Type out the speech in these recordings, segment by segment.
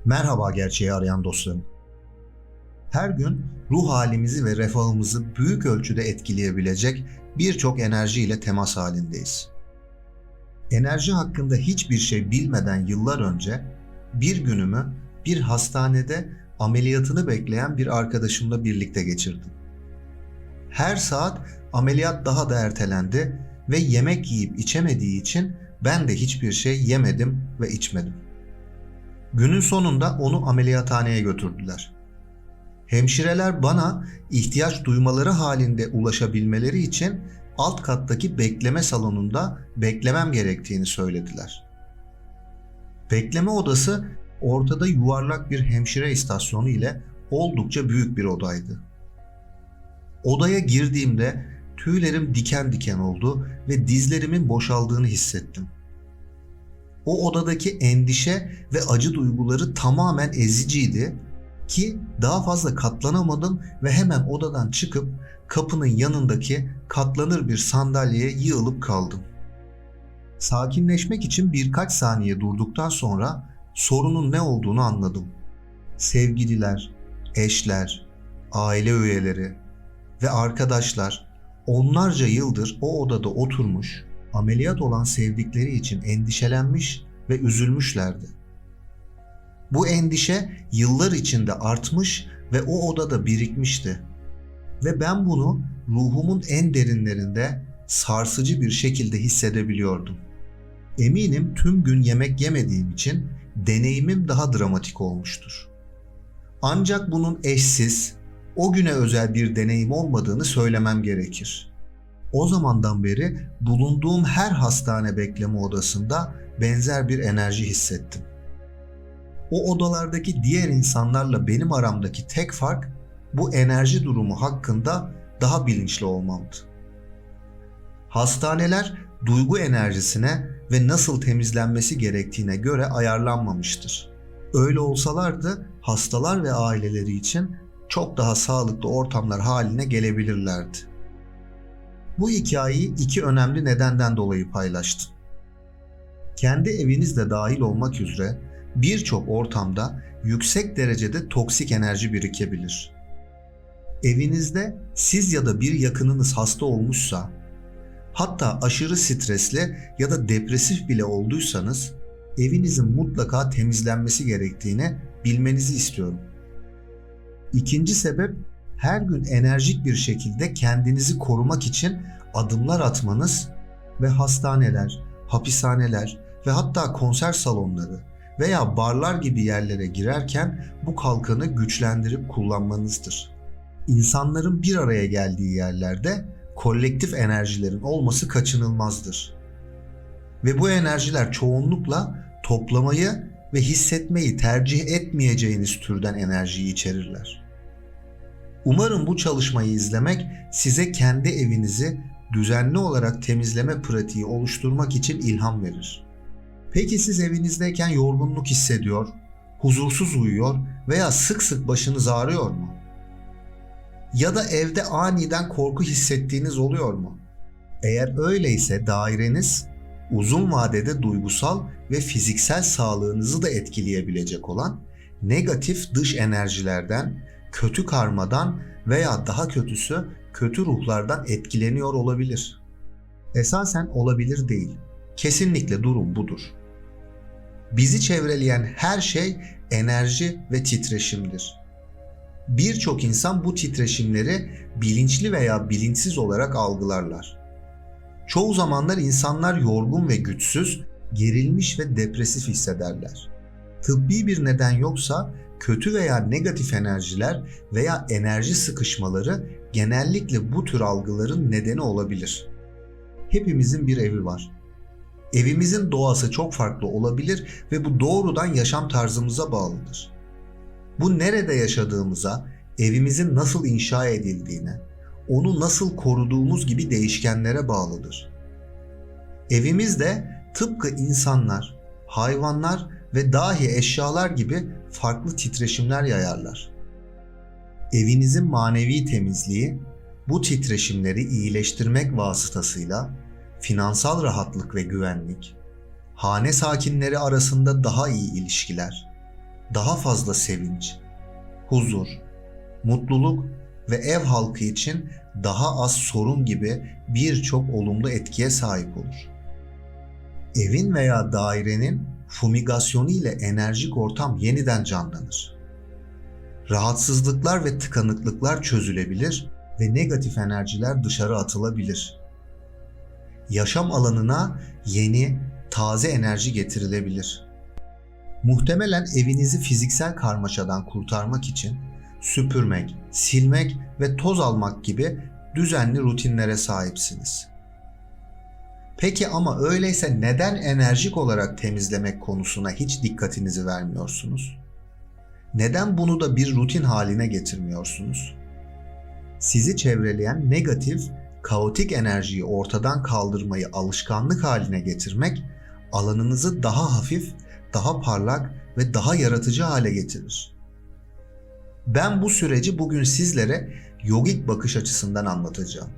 Merhaba gerçeği arayan dostlarım. Her gün ruh halimizi ve refahımızı büyük ölçüde etkileyebilecek birçok enerji ile temas halindeyiz. Enerji hakkında hiçbir şey bilmeden yıllar önce bir günümü bir hastanede ameliyatını bekleyen bir arkadaşımla birlikte geçirdim. Her saat ameliyat daha da ertelendi ve yemek yiyip içemediği için ben de hiçbir şey yemedim ve içmedim. Günün sonunda onu ameliyathaneye götürdüler. Hemşireler bana ihtiyaç duymaları halinde ulaşabilmeleri için alt kattaki bekleme salonunda beklemem gerektiğini söylediler. Bekleme odası ortada yuvarlak bir hemşire istasyonu ile oldukça büyük bir odaydı. Odaya girdiğimde tüylerim diken diken oldu ve dizlerimin boşaldığını hissettim. O odadaki endişe ve acı duyguları tamamen eziciydi ki daha fazla katlanamadım ve hemen odadan çıkıp kapının yanındaki katlanır bir sandalyeye yığılıp kaldım. Sakinleşmek için birkaç saniye durduktan sonra sorunun ne olduğunu anladım. Sevgililer, eşler, aile üyeleri ve arkadaşlar onlarca yıldır o odada oturmuş, ameliyat olan sevdikleri için endişelenmiş ve üzülmüşlerdi. Bu endişe yıllar içinde artmış ve o odada birikmişti. Ve ben bunu ruhumun en derinlerinde sarsıcı bir şekilde hissedebiliyordum. Eminim tüm gün yemek yemediğim için deneyimim daha dramatik olmuştur. Ancak bunun eşsiz, o güne özel bir deneyim olmadığını söylemem gerekir. O zamandan beri bulunduğum her hastane bekleme odasında benzer bir enerji hissettim. O odalardaki diğer insanlarla benim aramdaki tek fark bu enerji durumu hakkında daha bilinçli olmamdı. Hastaneler duygu enerjisine ve nasıl temizlenmesi gerektiğine göre ayarlanmamıştır. Öyle olsalardı hastalar ve aileleri için çok daha sağlıklı ortamlar haline gelebilirlerdi. Bu hikayeyi iki önemli nedenden dolayı paylaştım. Kendi eviniz de dahil olmak üzere birçok ortamda yüksek derecede toksik enerji birikebilir. Evinizde siz ya da bir yakınınız hasta olmuşsa, hatta aşırı stresli ya da depresif bile olduysanız, evinizin mutlaka temizlenmesi gerektiğini bilmenizi istiyorum. İkinci sebep, her gün enerjik bir şekilde kendinizi korumak için adımlar atmanız ve hastaneler, hapishaneler ve hatta konser salonları veya barlar gibi yerlere girerken bu kalkanı güçlendirip kullanmanızdır. İnsanların bir araya geldiği yerlerde kolektif enerjilerin olması kaçınılmazdır. Ve bu enerjiler çoğunlukla toplamayı ve hissetmeyi tercih etmeyeceğiniz türden enerjiyi içerirler. Umarım bu çalışmayı izlemek size kendi evinizi düzenli olarak temizleme pratiği oluşturmak için ilham verir. Peki siz evinizdeyken yorgunluk hissediyor, huzursuz uyuyor veya sık sık başınız ağrıyor mu? Ya da evde aniden korku hissettiğiniz oluyor mu? Eğer öyleyse daireniz uzun vadede duygusal ve fiziksel sağlığınızı da etkileyebilecek olan negatif dış enerjilerden, kötü karmadan veya daha kötüsü kötü ruhlardan etkileniyor olabilir. Esasen olabilir değil. Kesinlikle durum budur. Bizi çevreleyen her şey enerji ve titreşimdir. Birçok insan bu titreşimleri bilinçli veya bilinçsiz olarak algılarlar. Çoğu zamanlar insanlar yorgun ve güçsüz, gerilmiş ve depresif hissederler. Tıbbi bir neden yoksa kötü veya negatif enerjiler veya enerji sıkışmaları genellikle bu tür algıların nedeni olabilir. Hepimizin bir evi var. Evimizin doğası çok farklı olabilir ve bu doğrudan yaşam tarzımıza bağlıdır. Bu nerede yaşadığımıza, evimizin nasıl inşa edildiğine, onu nasıl koruduğumuz gibi değişkenlere bağlıdır. Evimiz de tıpkı insanlar, hayvanlar ve dahi eşyalar gibi farklı titreşimler yayarlar. Evinizin manevi temizliği, bu titreşimleri iyileştirmek vasıtasıyla finansal rahatlık ve güvenlik, hane sakinleri arasında daha iyi ilişkiler, daha fazla sevinç, huzur, mutluluk ve ev halkı için daha az sorun gibi birçok olumlu etkiye sahip olur. Evin veya dairenin fumigasyonu ile enerjik ortam yeniden canlanır. Rahatsızlıklar ve tıkanıklıklar çözülebilir ve negatif enerjiler dışarı atılabilir. Yaşam alanına yeni, taze enerji getirilebilir. Muhtemelen evinizi fiziksel karmaşadan kurtarmak için süpürmek, silmek ve toz almak gibi düzenli rutinlere sahipsiniz. Peki ama öyleyse neden enerjik olarak temizlemek konusuna hiç dikkatinizi vermiyorsunuz? Neden bunu da bir rutin haline getirmiyorsunuz? Sizi çevreleyen negatif, kaotik enerjiyi ortadan kaldırmayı alışkanlık haline getirmek, alanınızı daha hafif, daha parlak ve daha yaratıcı hale getirir. Ben bu süreci bugün sizlere yogik bakış açısından anlatacağım.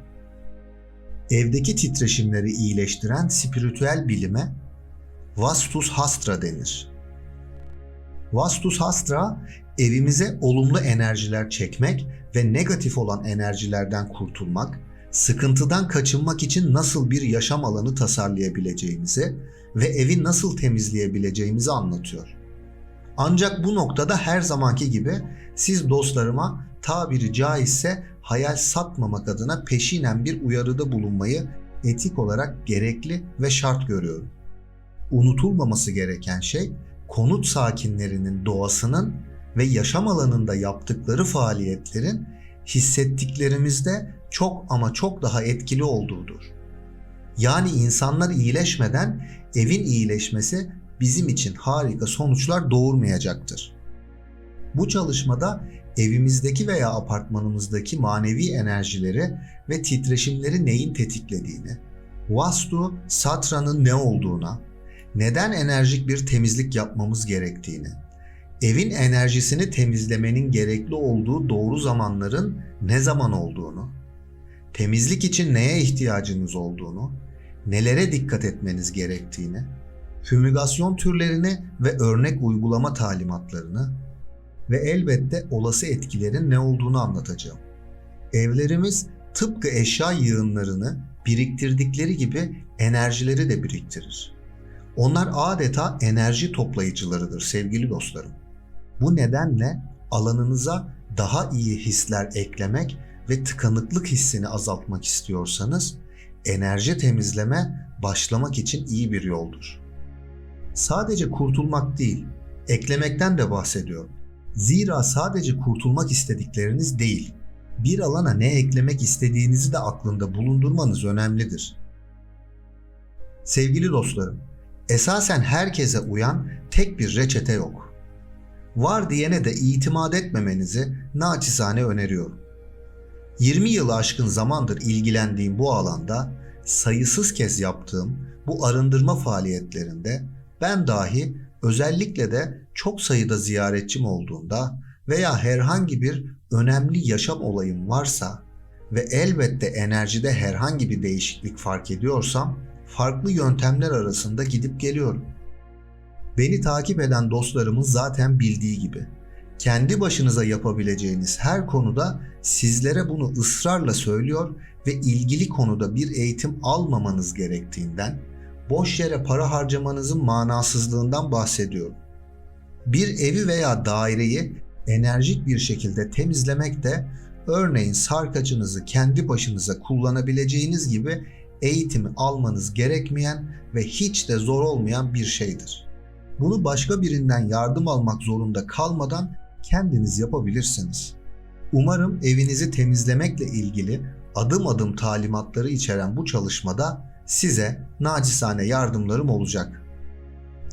Evdeki titreşimleri iyileştiren spiritüel bilime Vastu Shastra denir. Vastu Shastra, evimize olumlu enerjiler çekmek ve negatif olan enerjilerden kurtulmak, sıkıntıdan kaçınmak için nasıl bir yaşam alanı tasarlayabileceğimizi ve evi nasıl temizleyebileceğimizi anlatıyor. Ancak bu noktada her zamanki gibi siz dostlarıma tabiri caizse hayal satmamak adına peşinen bir uyarıda bulunmayı etik olarak gerekli ve şart görüyorum. Unutulmaması gereken şey, konut sakinlerinin doğasının ve yaşam alanında yaptıkları faaliyetlerin hissettiklerimizde çok ama çok daha etkili olduğudur. Yani insanlar iyileşmeden evin iyileşmesi bizim için harika sonuçlar doğurmayacaktır. Bu çalışmada evimizdeki veya apartmanımızdaki manevi enerjileri ve titreşimleri neyin tetiklediğini, Vastu Satra'nın ne olduğuna, neden enerjik bir temizlik yapmamız gerektiğini, evin enerjisini temizlemenin gerekli olduğu doğru zamanların ne zaman olduğunu, temizlik için neye ihtiyacınız olduğunu, nelere dikkat etmeniz gerektiğini, fümigasyon türlerini ve örnek uygulama talimatlarını ve elbette olası etkilerin ne olduğunu anlatacağım. Evlerimiz tıpkı eşya yığınlarını biriktirdikleri gibi enerjileri de biriktirir. Onlar adeta enerji toplayıcılarıdır sevgili dostlarım. Bu nedenle alanınıza daha iyi hisler eklemek ve tıkanıklık hissini azaltmak istiyorsanız enerji temizleme başlamak için iyi bir yoldur. Sadece kurtulmak değil, eklemekten de bahsediyorum. Zira sadece kurtulmak istedikleriniz değil, bir alana ne eklemek istediğinizi de aklında bulundurmanız önemlidir. Sevgili dostlarım, esasen herkese uyan tek bir reçete yok. Var diyene de itimat etmemenizi naçizane öneriyorum. 20 yılı aşkın zamandır ilgilendiğim bu alanda sayısız kez yaptığım bu arındırma faaliyetlerinde ben dahi özellikle de çok sayıda ziyaretçim olduğunda veya herhangi bir önemli yaşam olayım varsa ve elbette enerjide herhangi bir değişiklik fark ediyorsam farklı yöntemler arasında gidip geliyorum. Beni takip eden dostlarımın zaten bildiği gibi kendi başınıza yapabileceğiniz her konuda sizlere bunu ısrarla söylüyor ve ilgili konuda bir eğitim almamanız gerektiğinden, boş yere para harcamanızın manasızlığından bahsediyorum. Bir evi veya daireyi enerjik bir şekilde temizlemek de örneğin sarkacınızı kendi başınıza kullanabileceğiniz gibi eğitimi almanız gerekmeyen ve hiç de zor olmayan bir şeydir. Bunu başka birinden yardım almak zorunda kalmadan kendiniz yapabilirsiniz. Umarım evinizi temizlemekle ilgili adım adım talimatları içeren bu çalışmada size nacizane yardımlarım olacak.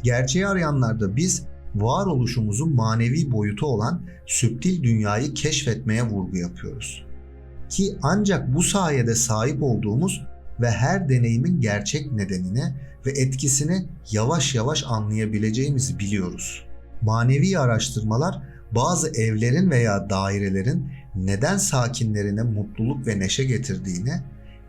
Gerçeği arayanlarda biz varoluşumuzun manevi boyutu olan süptil dünyayı keşfetmeye vurgu yapıyoruz. Ki ancak bu sayede sahip olduğumuz ve her deneyimin gerçek nedenini ve etkisini yavaş yavaş anlayabileceğimizi biliyoruz. Manevi araştırmalar bazı evlerin veya dairelerin neden sakinlerine mutluluk ve neşe getirdiğini,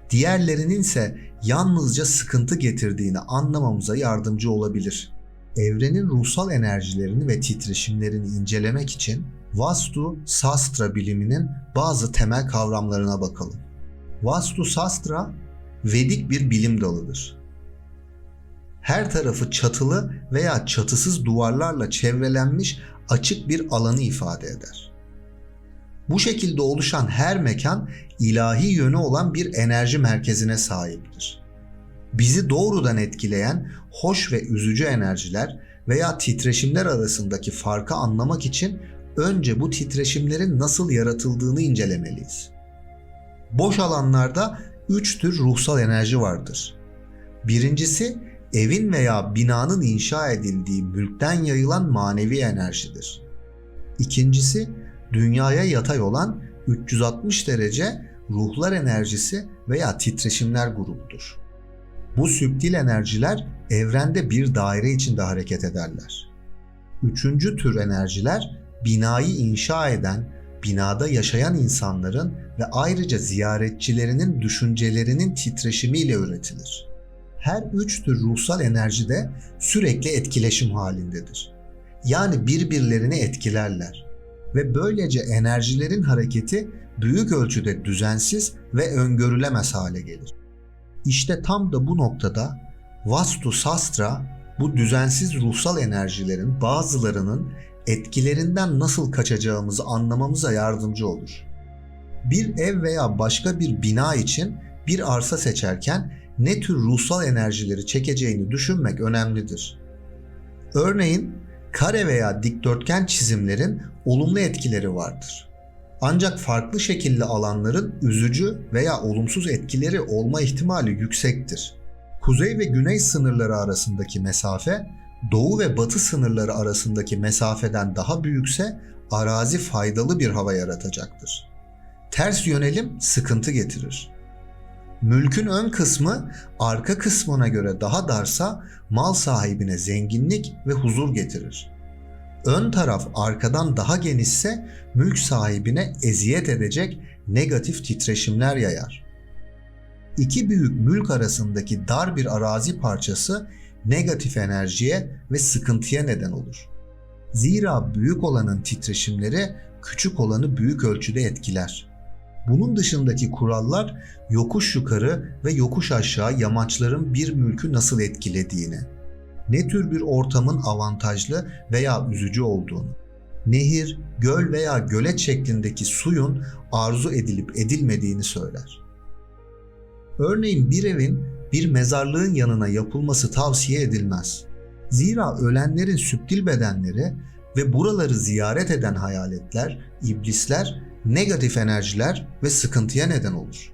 diğerlerinin ise yalnızca sıkıntı getirdiğini anlamamıza yardımcı olabilir. Evrenin ruhsal enerjilerini ve titreşimlerini incelemek için Vastu Sastra biliminin bazı temel kavramlarına bakalım. Vastu Sastra, Vedik bir bilim dalıdır. Her tarafı çatılı veya çatısız duvarlarla çevrelenmiş açık bir alanı ifade eder. Bu şekilde oluşan her mekan ilahi yönü olan bir enerji merkezine sahiptir. Bizi doğrudan etkileyen hoş ve üzücü enerjiler veya titreşimler arasındaki farkı anlamak için önce bu titreşimlerin nasıl yaratıldığını incelemeliyiz. Boş alanlarda 3 tür ruhsal enerji vardır. Birincisi, evin veya binanın inşa edildiği mülkten yayılan manevi enerjidir. İkincisi, dünyaya yatay olan 360 derece ruhlar enerjisi veya titreşimler grubudur. Bu süptil enerjiler evrende bir daire içinde hareket ederler. Üçüncü tür enerjiler binayı inşa eden, binada yaşayan insanların ve ayrıca ziyaretçilerinin düşüncelerinin titreşimiyle üretilir. Her üç tür ruhsal enerji de sürekli etkileşim halindedir. Yani birbirlerini etkilerler ve böylece enerjilerin hareketi büyük ölçüde düzensiz ve öngörülemez hale gelir. İşte tam da bu noktada Vastu Sastra bu düzensiz ruhsal enerjilerin bazılarının etkilerinden nasıl kaçacağımızı anlamamıza yardımcı olur. Bir ev veya başka bir bina için bir arsa seçerken ne tür ruhsal enerjileri çekeceğini düşünmek önemlidir. Örneğin kare veya dikdörtgen çizimlerin olumlu etkileri vardır. Ancak farklı şekilli alanların üzücü veya olumsuz etkileri olma ihtimali yüksektir. Kuzey ve güney sınırları arasındaki mesafe, doğu ve batı sınırları arasındaki mesafeden daha büyükse arazi faydalı bir hava yaratacaktır. Ters yönelim sıkıntı getirir. Mülkün ön kısmı arka kısmına göre daha darsa mal sahibine zenginlik ve huzur getirir. Ön taraf arkadan daha genişse mülk sahibine eziyet edecek negatif titreşimler yayar. İki büyük mülk arasındaki dar bir arazi parçası negatif enerjiye ve sıkıntıya neden olur. Zira büyük olanın titreşimleri küçük olanı büyük ölçüde etkiler. Bunun dışındaki kurallar yokuş yukarı ve yokuş aşağı yamaçların bir mülkü nasıl etkilediğini, ne tür bir ortamın avantajlı veya üzücü olduğunu, nehir, göl veya gölet şeklindeki suyun arzu edilip edilmediğini söyler. Örneğin bir evin bir mezarlığın yanına yapılması tavsiye edilmez. Zira ölenlerin süptil bedenleri ve buraları ziyaret eden hayaletler, iblisler, negatif enerjiler ve sıkıntıya neden olur.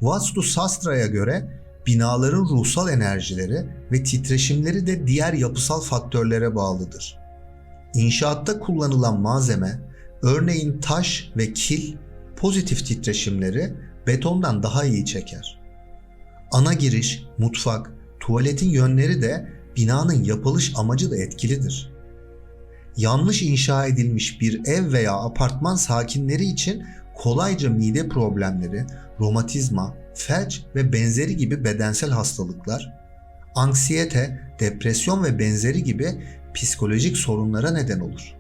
Vastu Sastra'ya göre binaların ruhsal enerjileri ve titreşimleri de diğer yapısal faktörlere bağlıdır. İnşaatta kullanılan malzeme, örneğin taş ve kil, pozitif titreşimleri betondan daha iyi çeker. Ana giriş, mutfak, tuvaletin yönleri de binanın yapılış amacı da etkilidir. Yanlış inşa edilmiş bir ev veya apartman sakinleri için kolayca mide problemleri, romatizma, felç ve benzeri gibi bedensel hastalıklar, anksiyete, depresyon ve benzeri gibi psikolojik sorunlara neden olur.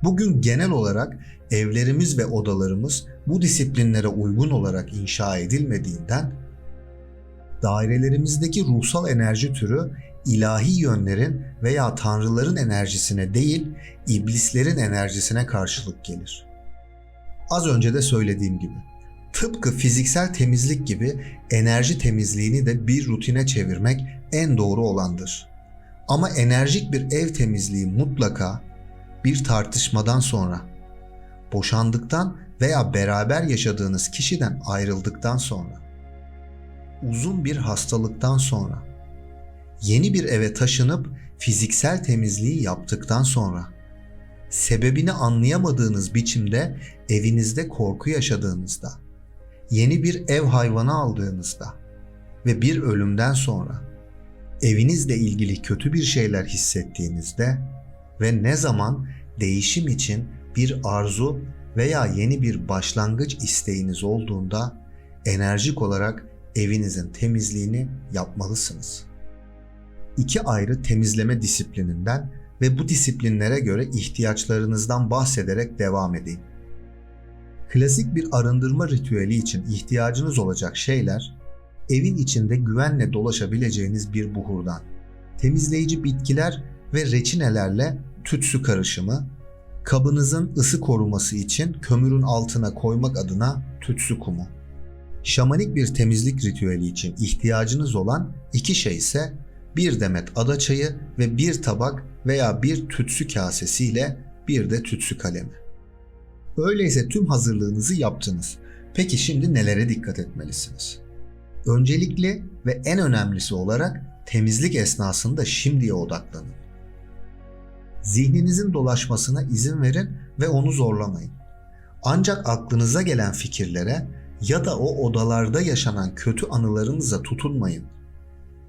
Bugün genel olarak evlerimiz ve odalarımız bu disiplinlere uygun olarak inşa edilmediğinden dairelerimizdeki ruhsal enerji türü ilahi yönlerin veya tanrıların enerjisine değil, iblislerin enerjisine karşılık gelir. Az önce de söylediğim gibi, tıpkı fiziksel temizlik gibi enerji temizliğini de bir rutine çevirmek en doğru olandır. Ama enerjik bir ev temizliği mutlaka bir tartışmadan sonra, boşandıktan veya beraber yaşadığınız kişiden ayrıldıktan sonra, uzun bir hastalıktan sonra, yeni bir eve taşınıp fiziksel temizliği yaptıktan sonra, sebebini anlayamadığınız biçimde evinizde korku yaşadığınızda, yeni bir ev hayvanı aldığınızda ve bir ölümden sonra, evinizle ilgili kötü bir şeyler hissettiğinizde ve ne zaman değişim için bir arzu veya yeni bir başlangıç isteğiniz olduğunda enerjik olarak evinizin temizliğini yapmalısınız. İki ayrı temizleme disiplininden ve bu disiplinlere göre ihtiyaçlarınızdan bahsederek devam edeyim. Klasik bir arındırma ritüeli için ihtiyacınız olacak şeyler, evin içinde güvenle dolaşabileceğiniz bir buhurdan, temizleyici bitkiler ve reçinelerle tütsü karışımı, kabınızın ısı koruması için kömürün altına koymak adına tütsü kumu. Şamanik bir temizlik ritüeli için ihtiyacınız olan iki şey ise bir demet ada çayı ve bir tabak veya bir tütsü kasesiyle bir de tütsü kalemi. Öyleyse tüm hazırlığınızı yaptınız. Peki şimdi nelere dikkat etmelisiniz? Öncelikli ve en önemlisi olarak temizlik esnasında şimdiye odaklanın. Zihninizin dolaşmasına izin verin ve onu zorlamayın. Ancak aklınıza gelen fikirlere ya da o odalarda yaşanan kötü anılarınıza tutunmayın.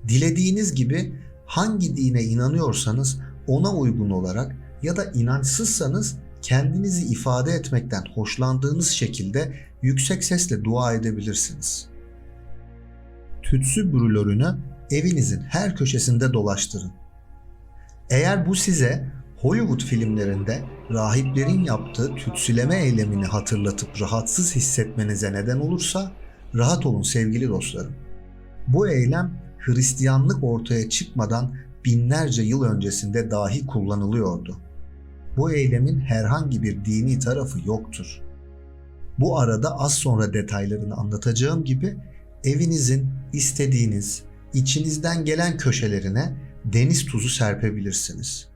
Dilediğiniz gibi hangi dine inanıyorsanız ona uygun olarak ya da inançsızsanız kendinizi ifade etmekten hoşlandığınız şekilde yüksek sesle dua edebilirsiniz. Tütsü brülörünü evinizin her köşesinde dolaştırın. Eğer bu size Hollywood filmlerinde rahiplerin yaptığı tütsüleme eylemini hatırlatıp rahatsız hissetmenize neden olursa rahat olun sevgili dostlarım. Bu eylem Hristiyanlık ortaya çıkmadan binlerce yıl öncesinde dahi kullanılıyordu. Bu eylemin herhangi bir dini tarafı yoktur. Bu arada az sonra detaylarını anlatacağım gibi evinizin istediğiniz, içinizden gelen köşelerine deniz tuzu serpebilirsiniz.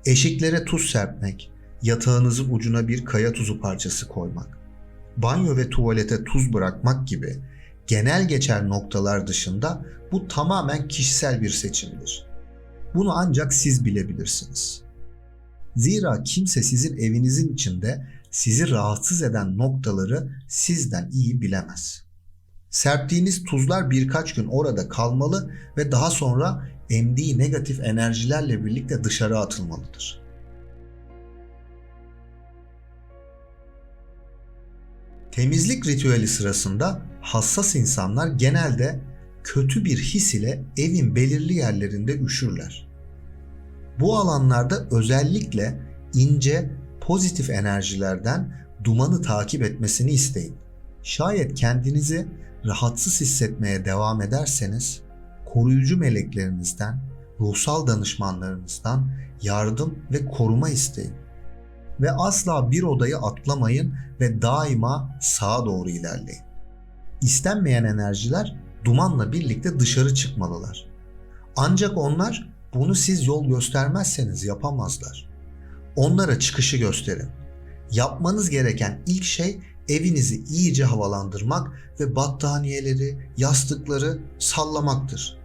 Eşiklere tuz serpmek, yatağınızın ucuna bir kaya tuzu parçası koymak, banyo ve tuvalete tuz bırakmak gibi genel geçer noktalar dışında bu tamamen kişisel bir seçimdir. Bunu ancak siz bilebilirsiniz. Zira kimse sizin evinizin içinde sizi rahatsız eden noktaları sizden iyi bilemez. Serptiğiniz tuzlar birkaç gün orada kalmalı ve daha sonra emdiği negatif enerjilerle birlikte dışarı atılmalıdır. Temizlik ritüeli sırasında hassas insanlar genelde kötü bir his ile evin belirli yerlerinde üşürler. Bu alanlarda özellikle ince, pozitif enerjilerden dumanı takip etmesini isteyin. Şayet kendinizi rahatsız hissetmeye devam ederseniz, koruyucu meleklerinizden, ruhsal danışmanlarınızdan yardım ve koruma isteyin. Ve asla bir odayı atlamayın ve daima sağa doğru ilerleyin. İstenmeyen enerjiler dumanla birlikte dışarı çıkmalılar. Ancak onlar bunu siz yol göstermezseniz yapamazlar. Onlara çıkışı gösterin. Yapmanız gereken ilk şey evinizi iyice havalandırmak ve battaniyeleri, yastıkları sallamaktır.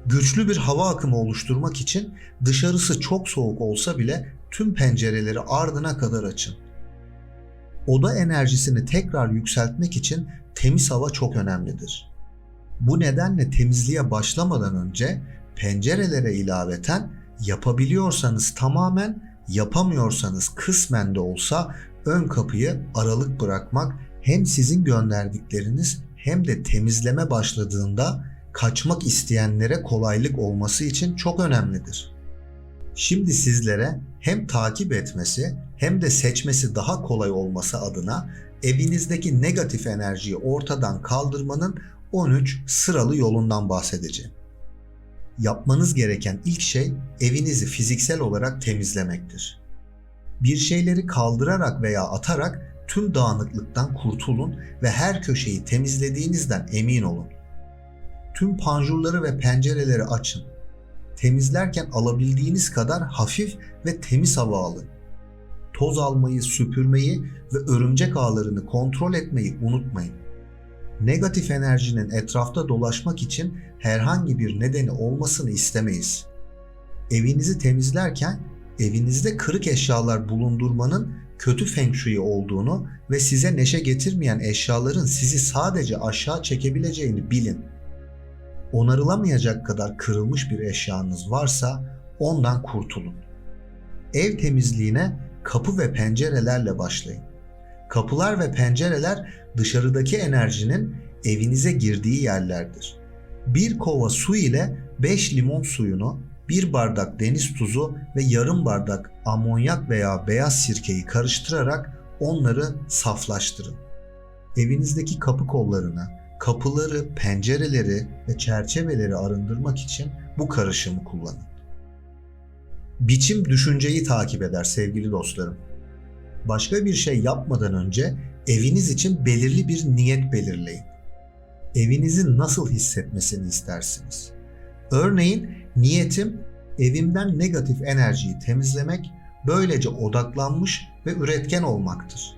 Güçlü bir hava akımı oluşturmak için dışarısı çok soğuk olsa bile tüm pencereleri ardına kadar açın. Oda enerjisini tekrar yükseltmek için temiz hava çok önemlidir. Bu nedenle temizliğe başlamadan önce pencerelere ilaveten yapabiliyorsanız tamamen, yapamıyorsanız kısmen de olsa ön kapıyı aralık bırakmak hem sizin gönderdikleriniz hem de temizleme başladığında kaçmak isteyenlere kolaylık olması için çok önemlidir. Şimdi sizlere hem takip etmesi hem de seçmesi daha kolay olması adına evinizdeki negatif enerjiyi ortadan kaldırmanın 13 sıralı yolundan bahsedeceğim. Yapmanız gereken ilk şey evinizi fiziksel olarak temizlemektir. Bir şeyleri kaldırarak veya atarak tüm dağınıklıktan kurtulun ve her köşeyi temizlediğinizden emin olun. Tüm panjurları ve pencereleri açın. Temizlerken alabildiğiniz kadar hafif ve temiz hava alın. Toz almayı, süpürmeyi ve örümcek ağlarını kontrol etmeyi unutmayın. Negatif enerjinin etrafta dolaşmak için herhangi bir nedeni olmasını istemeyiz. Evinizi temizlerken evinizde kırık eşyalar bulundurmanın kötü feng shui olduğunu ve size neşe getirmeyen eşyaların sizi sadece aşağı çekebileceğini bilin. Onarılamayacak kadar kırılmış bir eşyanız varsa ondan kurtulun. Ev temizliğine kapı ve pencerelerle başlayın. Kapılar ve pencereler dışarıdaki enerjinin evinize girdiği yerlerdir. Bir kova su ile 5 limon suyunu, 1 bardak deniz tuzu ve yarım bardak amonyak veya beyaz sirkeyi karıştırarak onları saflaştırın. Evinizdeki kapı kollarını, kapıları, pencereleri ve çerçeveleri arındırmak için bu karışımı kullanın. Biçim düşünceyi takip eder sevgili dostlarım. Başka bir şey yapmadan önce eviniz için belirli bir niyet belirleyin. Evinizin nasıl hissetmesini istersiniz? Örneğin niyetim evimden negatif enerjiyi temizlemek, böylece odaklanmış ve üretken olmaktır.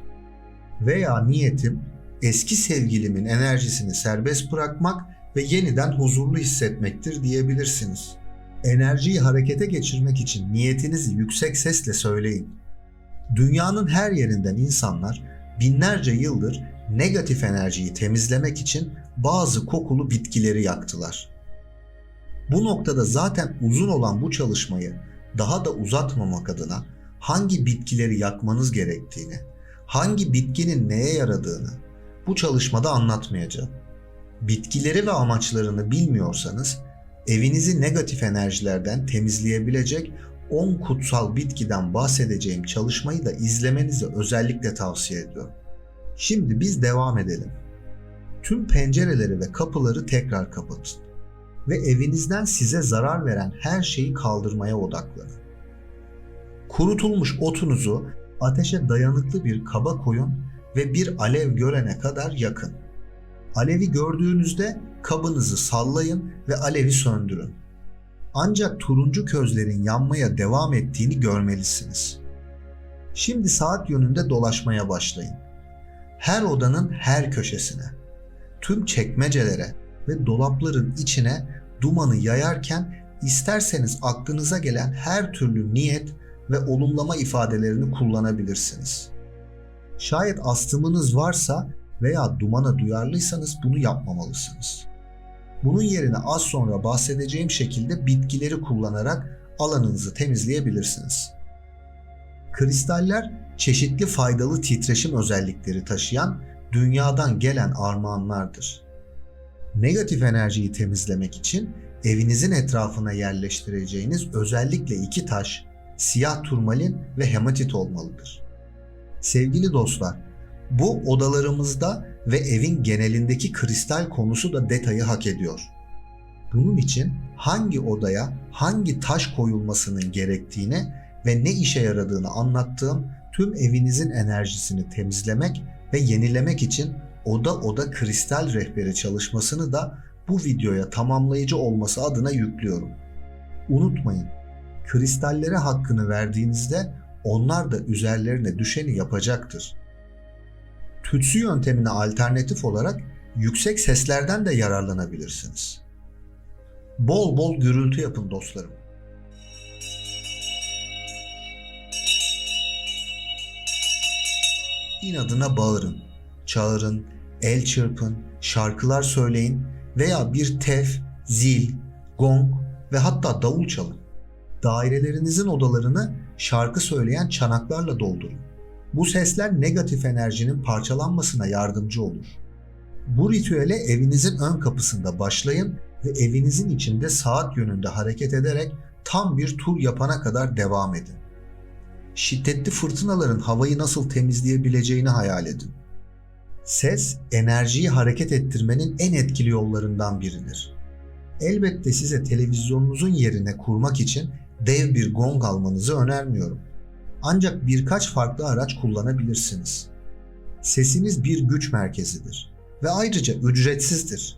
Veya niyetim eski sevgilimin enerjisini serbest bırakmak ve yeniden huzurlu hissetmektir diyebilirsiniz. Enerjiyi harekete geçirmek için niyetinizi yüksek sesle söyleyin. Dünyanın her yerinden insanlar binlerce yıldır negatif enerjiyi temizlemek için bazı kokulu bitkileri yaktılar. Bu noktada zaten uzun olan bu çalışmayı daha da uzatmamak adına hangi bitkileri yakmanız gerektiğini, hangi bitkinin neye yaradığını bu çalışmada anlatmayacağım. Bitkileri ve amaçlarını bilmiyorsanız evinizi negatif enerjilerden temizleyebilecek 10 kutsal bitkiden bahsedeceğim çalışmayı da izlemenizi özellikle tavsiye ediyorum. Şimdi biz devam edelim. Tüm pencereleri ve kapıları tekrar kapatın ve evinizden size zarar veren her şeyi kaldırmaya odaklanın. Kurutulmuş otunuzu ateşe dayanıklı bir kaba koyun ve bir alev görene kadar yakın. Alevi gördüğünüzde kabınızı sallayın ve alevi söndürün. Ancak turuncu közlerin yanmaya devam ettiğini görmelisiniz. Şimdi saat yönünde dolaşmaya başlayın. Her odanın her köşesine, tüm çekmecelere ve dolapların içine dumanı yayarken isterseniz aklınıza gelen her türlü niyet ve olumlama ifadelerini kullanabilirsiniz. Şayet astımınız varsa veya dumana duyarlıysanız bunu yapmamalısınız. Bunun yerine az sonra bahsedeceğim şekilde bitkileri kullanarak alanınızı temizleyebilirsiniz. Kristaller çeşitli faydalı titreşim özellikleri taşıyan dünyadan gelen armağanlardır. Negatif enerjiyi temizlemek için evinizin etrafına yerleştireceğiniz özellikle 2 taş, siyah turmalin ve hematit olmalıdır. Sevgili dostlar, bu odalarımızda ve evin genelindeki kristal konusu da detayı hak ediyor. Bunun için hangi odaya hangi taş koyulmasının gerektiğini ve ne işe yaradığını anlattığım tüm evinizin enerjisini temizlemek ve yenilemek için oda kristal rehberi çalışmasını da bu videoya tamamlayıcı olması adına yüklüyorum. Unutmayın, kristallere hakkını verdiğinizde onlar da üzerlerine düşeni yapacaktır. Tütsü yöntemine alternatif olarak yüksek seslerden de yararlanabilirsiniz. Bol bol gürültü yapın dostlarım. İnadına bağırın, çağırın, el çırpın, şarkılar söyleyin veya bir tef, zil, gong ve hatta davul çalın. Dairelerinizin odalarını şarkı söyleyen çanaklarla doldurun. Bu sesler negatif enerjinin parçalanmasına yardımcı olur. Bu ritüele evinizin ön kapısında başlayın ve evinizin içinde saat yönünde hareket ederek tam bir tur yapana kadar devam edin. Şiddetli fırtınaların havayı nasıl temizleyebileceğini hayal edin. Ses, enerjiyi hareket ettirmenin en etkili yollarından biridir. Elbette size televizyonunuzun yerine kurmak için dev bir gong almanızı önermiyorum. Ancak birkaç farklı araç kullanabilirsiniz. Sesiniz bir güç merkezidir ve ayrıca ücretsizdir.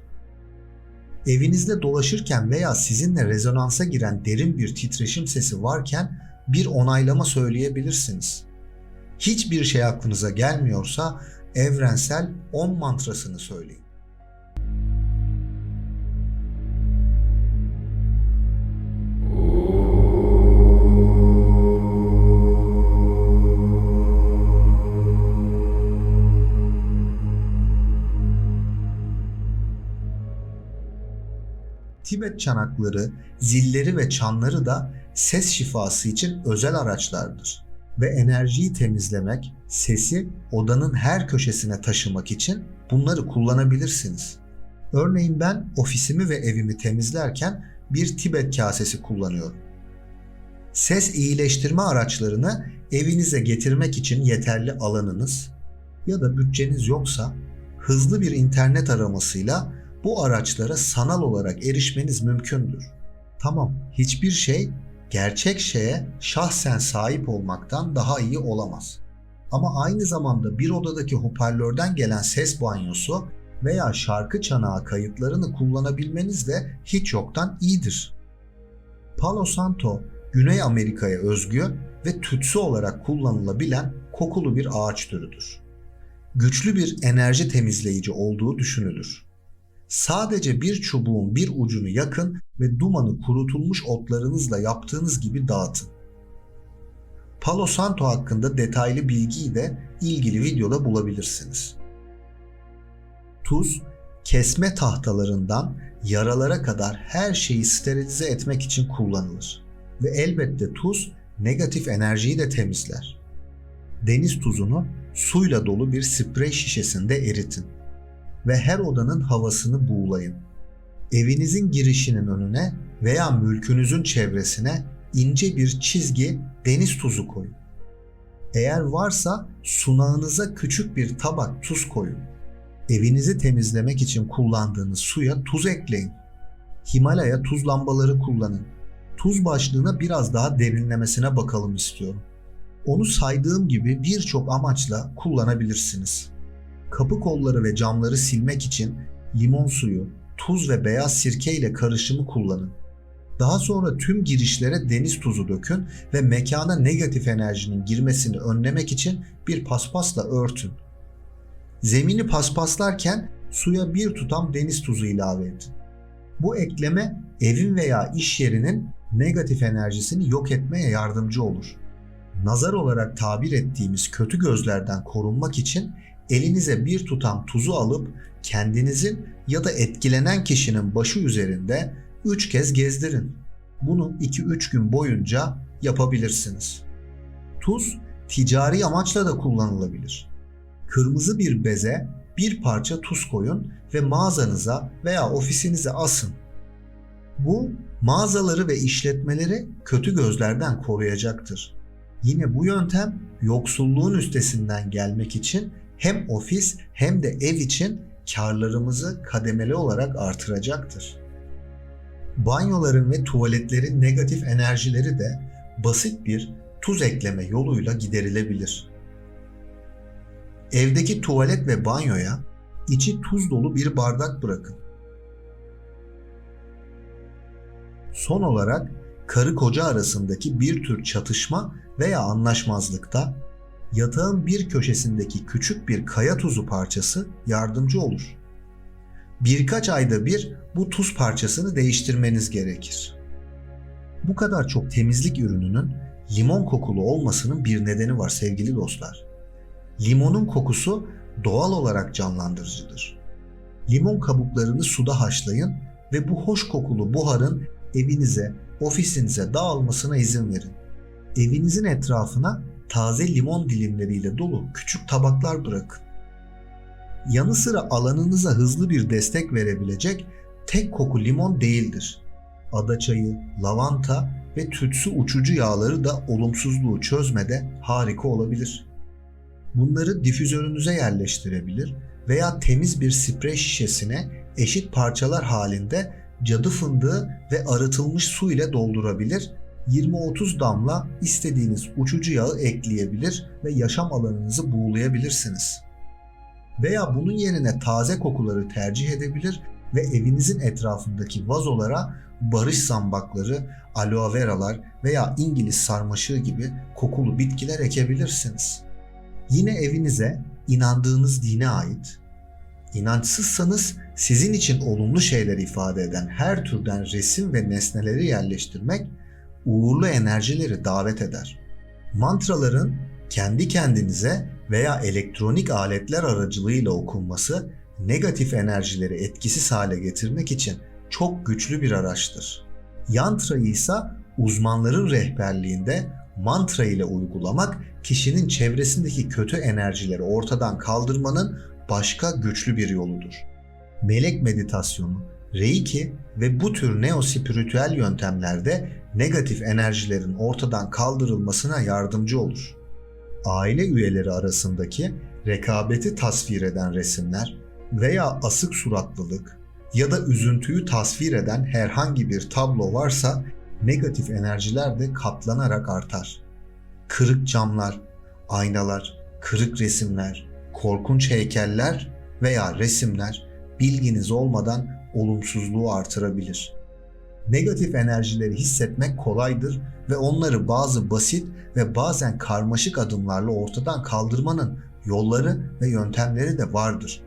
Evinizde dolaşırken veya sizinle rezonansa giren derin bir titreşim sesi varken bir onaylama söyleyebilirsiniz. Hiçbir şey aklınıza gelmiyorsa evrensel Om mantrasını söyleyin. Tibet çanakları, zilleri ve çanları da ses şifası için özel araçlardır ve enerjiyi temizlemek, sesi odanın her köşesine taşımak için bunları kullanabilirsiniz. Örneğin ben ofisimi ve evimi temizlerken bir Tibet kasesi kullanıyorum. Ses iyileştirme araçlarını evinize getirmek için yeterli alanınız ya da bütçeniz yoksa hızlı bir internet aramasıyla bu araçlara sanal olarak erişmeniz mümkündür. Tamam, hiçbir şey gerçek şeye şahsen sahip olmaktan daha iyi olamaz. Ama aynı zamanda bir odadaki hoparlörden gelen ses banyosu veya şarkı çanağı kayıtlarını kullanabilmeniz de hiç yoktan iyidir. Palo Santo, Güney Amerika'ya özgü ve tütsü olarak kullanılabilen kokulu bir ağaç türüdür. Güçlü bir enerji temizleyici olduğu düşünülür. Sadece bir çubuğun bir ucunu yakın ve dumanı kurutulmuş otlarınızla yaptığınız gibi dağıtın. Palo Santo hakkında detaylı bilgiyi de ilgili videoda bulabilirsiniz. Tuz, kesme tahtalarından yaralara kadar her şeyi sterilize etmek için kullanılır. Ve elbette tuz negatif enerjiyi de temizler. Deniz tuzunu suyla dolu bir sprey şişesinde eritin ve her odanın havasını buğulayın. Evinizin girişinin önüne veya mülkünüzün çevresine ince bir çizgi deniz tuzu koyun. Eğer varsa sunağınıza küçük bir tabak tuz koyun. Evinizi temizlemek için kullandığınız suya tuz ekleyin. Himalaya tuz lambaları kullanın. Tuz başlığına biraz daha derinlemesine bakalım istiyorum. Onu saydığım gibi birçok amaçla kullanabilirsiniz. Kapı kolları ve camları silmek için limon suyu, tuz ve beyaz sirke ile karışımı kullanın. Daha sonra tüm girişlere deniz tuzu dökün ve mekana negatif enerjinin girmesini önlemek için bir paspasla örtün. Zemini paspaslarken suya bir tutam deniz tuzu ilave edin. Bu ekleme evin veya iş yerinin negatif enerjisini yok etmeye yardımcı olur. Nazar olarak tabir ettiğimiz kötü gözlerden korunmak için elinize bir tutam tuzu alıp kendinizin ya da etkilenen kişinin başı üzerinde 3 kez gezdirin. Bunu 2-3 gün boyunca yapabilirsiniz. Tuz ticari amaçla da kullanılabilir. Kırmızı bir beze bir parça tuz koyun ve mağazanıza veya ofisinize asın. Bu mağazaları ve işletmeleri kötü gözlerden koruyacaktır. Yine bu yöntem yoksulluğun üstesinden gelmek için hem ofis hem de ev için karlarımızı kademeli olarak artıracaktır. Banyoların ve tuvaletlerin negatif enerjileri de basit bir tuz ekleme yoluyla giderilebilir. Evdeki tuvalet ve banyoya içi tuz dolu bir bardak bırakın. Son olarak karı koca arasındaki bir tür çatışma veya anlaşmazlıkta yatağın bir köşesindeki küçük bir kaya tuzu parçası yardımcı olur. Birkaç ayda bir bu tuz parçasını değiştirmeniz gerekir. Bu kadar çok temizlik ürününün limon kokulu olmasının bir nedeni var sevgili dostlar. Limonun kokusu doğal olarak canlandırıcıdır. Limon kabuklarını suda haşlayın ve bu hoş kokulu buharın evinize, ofisinize dağılmasına izin verin. Evinizin etrafına taze limon dilimleriyle dolu küçük tabaklar bırakın. Yanı sıra alanınıza hızlı bir destek verebilecek tek koku limon değildir. Adaçayı, lavanta ve tütsü uçucu yağları da olumsuzluğu çözmede harika olabilir. Bunları difüzörünüze yerleştirebilir veya temiz bir sprey şişesine eşit parçalar halinde cadı fındığı ve arıtılmış su ile doldurabilir, 20-30 damla istediğiniz uçucu yağı ekleyebilir ve yaşam alanınızı buğulayabilirsiniz. Veya bunun yerine taze kokuları tercih edebilir ve evinizin etrafındaki vazolara barış zambakları, aloe veralar veya İngiliz sarmaşığı gibi kokulu bitkiler ekebilirsiniz. Yine evinize inandığınız dine ait, inançsızsanız sizin için olumlu şeyler ifade eden her türden resim ve nesneleri yerleştirmek uğurlu enerjileri davet eder. Mantraların kendi kendinize veya elektronik aletler aracılığıyla okunması negatif enerjileri etkisiz hale getirmek için çok güçlü bir araçtır. Yantrayı ise uzmanların rehberliğinde mantra ile uygulamak kişinin çevresindeki kötü enerjileri ortadan kaldırmanın başka güçlü bir yoludur. Melek meditasyonu Reiki ve bu tür neospiritüel yöntemlerde negatif enerjilerin ortadan kaldırılmasına yardımcı olur. Aile üyeleri arasındaki rekabeti tasvir eden resimler veya asık suratlılık ya da üzüntüyü tasvir eden herhangi bir tablo varsa negatif enerjiler de katlanarak artar. Kırık camlar, aynalar, kırık resimler, korkunç heykeller veya resimler bilginiz olmadan olumsuzluğu artırabilir. Negatif enerjileri hissetmek kolaydır ve onları bazı basit ve bazen karmaşık adımlarla ortadan kaldırmanın yolları ve yöntemleri de vardır.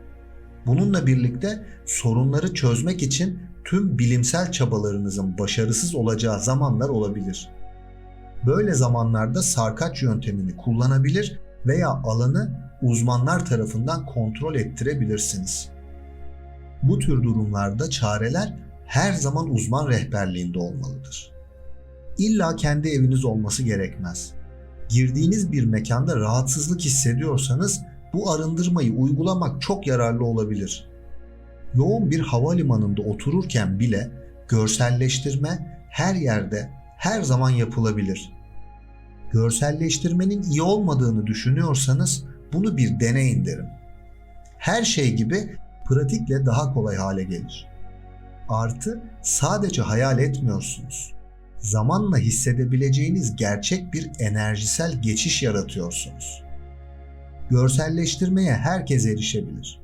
Bununla birlikte sorunları çözmek için tüm bilimsel çabalarınızın başarısız olacağı zamanlar olabilir. Böyle zamanlarda sarkaç yöntemini kullanabilir veya alanı uzmanlar tarafından kontrol ettirebilirsiniz. Bu tür durumlarda çareler her zaman uzman rehberliğinde olmalıdır. İlla kendi eviniz olması gerekmez. Girdiğiniz bir mekanda rahatsızlık hissediyorsanız bu arındırmayı uygulamak çok yararlı olabilir. Yoğun bir havalimanında otururken bile görselleştirme her yerde, her zaman yapılabilir. Görselleştirmenin iyi olmadığını düşünüyorsanız bunu bir deneyin derim. Her şey gibi pratikle daha kolay hale gelir. Artı sadece hayal etmiyorsunuz. Zamanla hissedebileceğiniz gerçek bir enerjisel geçiş yaratıyorsunuz. Görselleştirmeye herkes erişebilir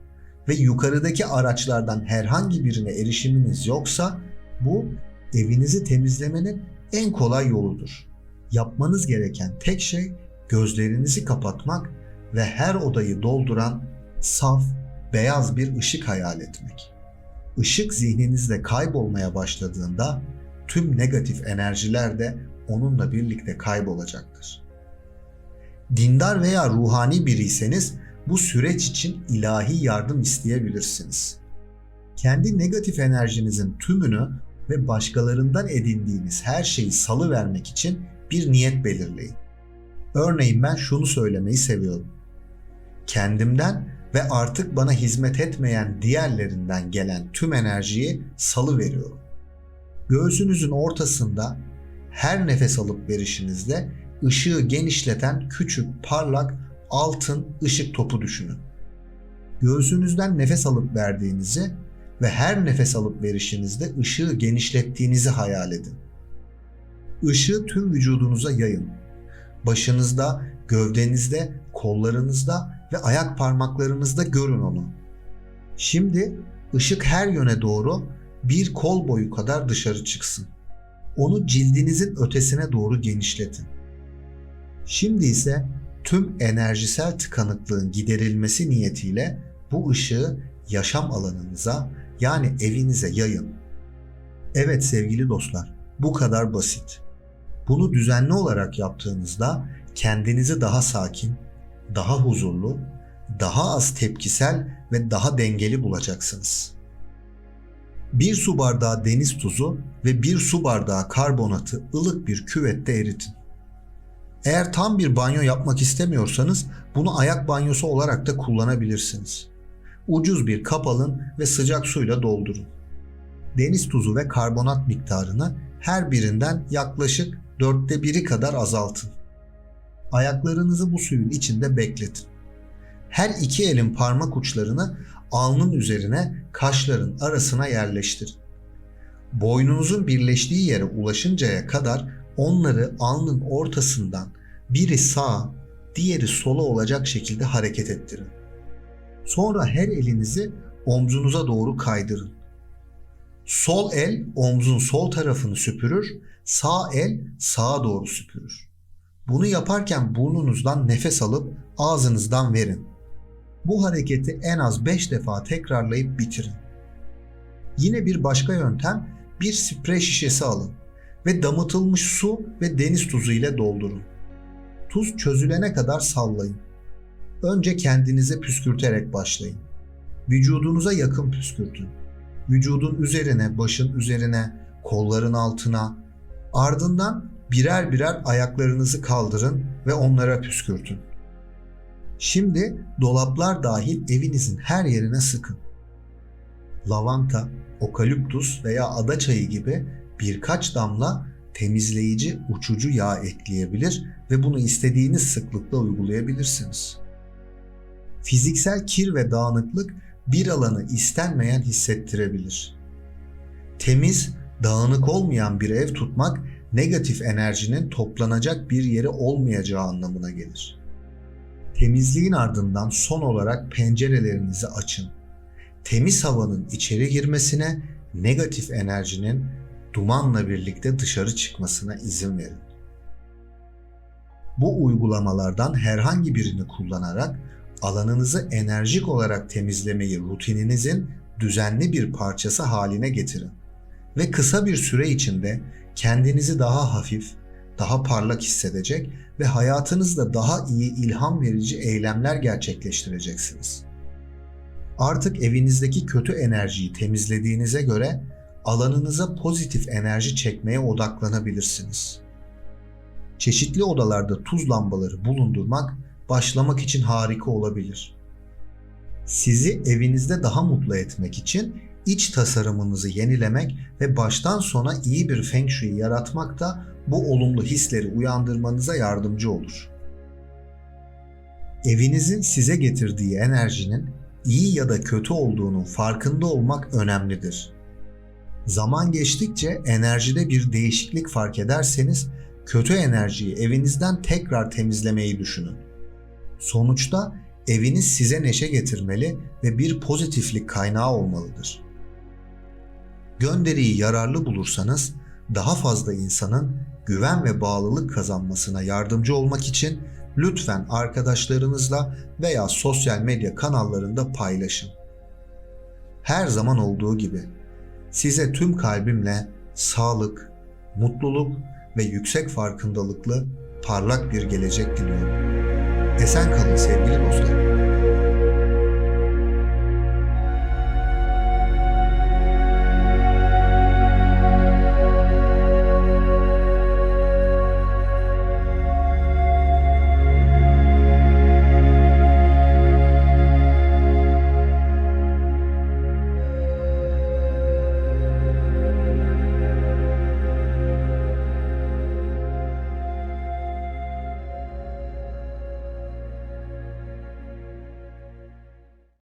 ve yukarıdaki araçlardan herhangi birine erişiminiz yoksa bu evinizi temizlemenin en kolay yoludur. Yapmanız gereken tek şey gözlerinizi kapatmak ve her odayı dolduran saf, beyaz bir ışık hayal etmek. Işık zihninizde kaybolmaya başladığında tüm negatif enerjiler de onunla birlikte kaybolacaktır. Dindar veya ruhani biriyseniz bu süreç için ilahi yardım isteyebilirsiniz. Kendi negatif enerjinizin tümünü ve başkalarından edindiğiniz her şeyi salıvermek için bir niyet belirleyin. Örneğin ben şunu söylemeyi seviyorum. Kendimden ve artık bana hizmet etmeyen diğerlerinden gelen tüm enerjiyi salıveriyorum. Göğsünüzün ortasında her nefes alıp verişinizde ışığı genişleten küçük, parlak, altın ışık topu düşünün. Göğsünüzden nefes alıp verdiğinizi ve her nefes alıp verişinizde ışığı genişlettiğinizi hayal edin. Işığı tüm vücudunuza yayın. Başınızda, gövdenizde, kollarınızda ve ayak parmaklarınızda görün onu. Şimdi ışık her yöne doğru bir kol boyu kadar dışarı çıksın. Onu cildinizin ötesine doğru genişletin. Şimdi ise tüm enerjisel tıkanıklığın giderilmesi niyetiyle bu ışığı yaşam alanınıza yani evinize yayın. Evet sevgili dostlar, bu kadar basit. Bunu düzenli olarak yaptığınızda kendinizi daha sakin, daha huzurlu, daha az tepkisel ve daha dengeli bulacaksınız. 1 su bardağı deniz tuzu ve 1 su bardağı karbonatı ılık bir küvette eritin. Eğer tam bir banyo yapmak istemiyorsanız bunu ayak banyosu olarak da kullanabilirsiniz. Ucuz bir kap alın ve sıcak suyla doldurun. Deniz tuzu ve karbonat miktarını her birinden yaklaşık 1/4 kadar azaltın. Ayaklarınızı bu suyun içinde bekletin. Her iki elin parmak uçlarını alnın üzerine kaşların arasına yerleştirin. Boynunuzun birleştiği yere ulaşıncaya kadar onları alnın ortasından biri sağa, diğeri sola olacak şekilde hareket ettirin. Sonra her elinizi omzunuza doğru kaydırın. Sol el omzun sol tarafını süpürür, sağ el sağa doğru süpürür. Bunu yaparken burnunuzdan nefes alıp ağzınızdan verin. Bu hareketi en az 5 defa tekrarlayıp bitirin. Yine bir başka yöntem, bir sprey şişesi alın ve damıtılmış su ve deniz tuzu ile doldurun. Tuz çözülene kadar sallayın. Önce kendinize püskürterek başlayın. Vücudunuza yakın püskürtün. Vücudun üzerine, başın üzerine, kolların altına, ardından birer birer ayaklarınızı kaldırın ve onlara püskürtün. Şimdi dolaplar dahil evinizin her yerine sıkın. Lavanta, okaliptus veya ada çayı gibi birkaç damla temizleyici uçucu yağ ekleyebilir ve bunu istediğiniz sıklıkla uygulayabilirsiniz. Fiziksel kir ve dağınıklık bir alanı istenmeyen hissettirebilir. Temiz, dağınık olmayan bir ev tutmak negatif enerjinin toplanacak bir yeri olmayacağı anlamına gelir. Temizliğin ardından son olarak pencerelerinizi açın. Temiz havanın içeri girmesine, negatif enerjinin dumanla birlikte dışarı çıkmasına izin verin. Bu uygulamalardan herhangi birini kullanarak alanınızı enerjik olarak temizlemeyi rutininizin düzenli bir parçası haline getirin ve kısa bir süre içinde kendinizi daha hafif, daha parlak hissedecek ve hayatınızda daha iyi ilham verici eylemler gerçekleştireceksiniz. Artık evinizdeki kötü enerjiyi temizlediğinize göre alanınıza pozitif enerji çekmeye odaklanabilirsiniz. Çeşitli odalarda tuz lambaları bulundurmak başlamak için harika olabilir. Sizi evinizde daha mutlu etmek için iç tasarımınızı yenilemek ve baştan sona iyi bir feng shui yaratmak da bu olumlu hisleri uyandırmanıza yardımcı olur. Evinizin size getirdiği enerjinin iyi ya da kötü olduğunun farkında olmak önemlidir. Zaman geçtikçe enerjide bir değişiklik fark ederseniz kötü enerjiyi evinizden tekrar temizlemeyi düşünün. Sonuçta eviniz size neşe getirmeli ve bir pozitiflik kaynağı olmalıdır. Gönderiyi yararlı bulursanız daha fazla insanın güven ve bağlılık kazanmasına yardımcı olmak için lütfen arkadaşlarınızla veya sosyal medya kanallarında paylaşın. Her zaman olduğu gibi size tüm kalbimle sağlık, mutluluk ve yüksek farkındalıklı parlak bir gelecek diliyorum. Esen kalın sevgili dostlarım.